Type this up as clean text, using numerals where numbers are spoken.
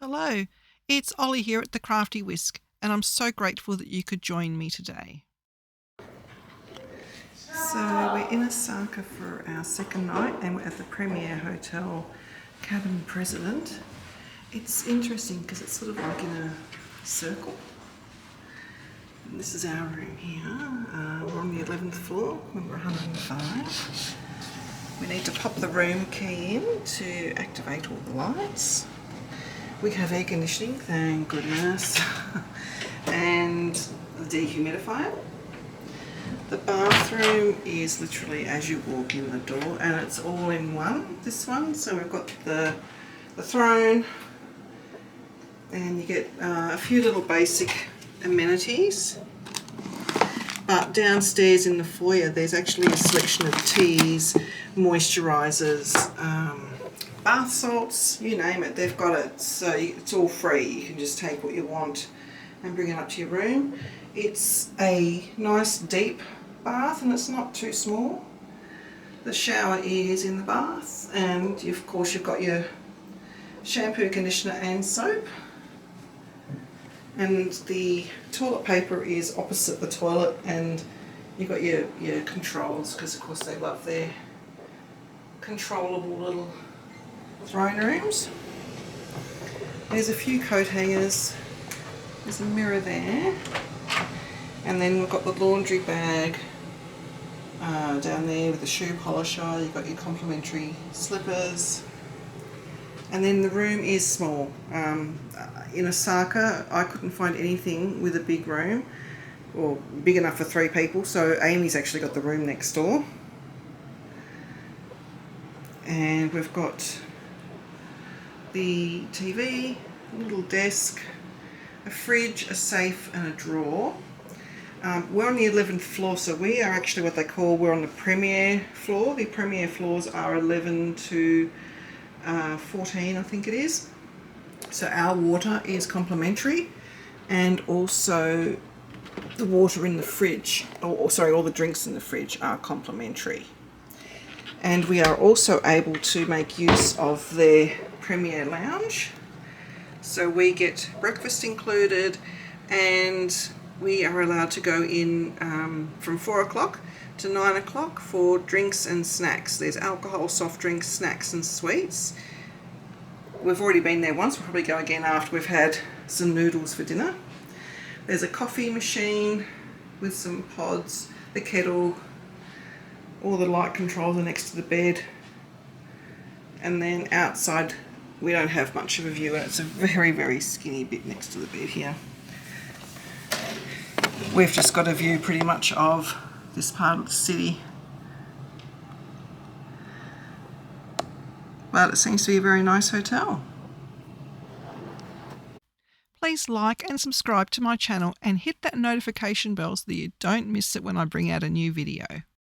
Hello, it's Ollie here at the Crafty Whisk, and I'm so grateful that you could join me today. So we're in Osaka for our second night and we're at the Premier Hotel Cabin President. It's interesting because it's sort of like in a circle. And this is our room here. We're on the 11th floor, number 105. We need to pop the room key in to activate all the lights. We have air conditioning, thank goodness, and a dehumidifier. The bathroom is literally as you walk in the door, and it's all in one, this one. So we've got the throne, and you get a few little basic amenities. But downstairs in the foyer, there's actually a selection of teas, moisturisers, bath salts, you name it, they've got it. So it's all free. You can just take what you want and bring it up to your room. It's a nice deep bath and it's not too small. The shower is in the bath, and of course you've got your shampoo, conditioner and soap. And the toilet paper is opposite the toilet, and you've got your controls, because of course they love their controllable little throne rooms. There's a few coat hangers, there's a mirror there, and then we've got the laundry bag down there with the shoe polisher. You've got your complimentary slippers, and then the room is small. In Osaka I couldn't find anything with a big room or big enough for 3 people, so Amy's actually got the room next door. And we've got the TV, a little desk, a fridge, a safe and a drawer. We're on the 11th floor, so we are actually what they call, we're on the Premier floor. The Premier floors are 11 to 14, I think it is. So our water is complimentary, and also the water in the fridge, or sorry, all the drinks in the fridge are complimentary. And we are also able to make use of their Premier Lounge. So we get breakfast included, and we are allowed to go in from 4 o'clock to 9 o'clock for drinks and snacks. There's alcohol, soft drinks, snacks and sweets. We've already been there once, we'll probably go again after we've had some noodles for dinner. There's a coffee machine with some pods, the kettle, all the light controls are next to the bed, and then outside we don't have much of a view, and it's a very, very skinny bit next to the bed here. We've just got a view pretty much of this part of the city. But it seems to be a very nice hotel. Please like and subscribe to my channel and hit that notification bell so that you don't miss it when I bring out a new video.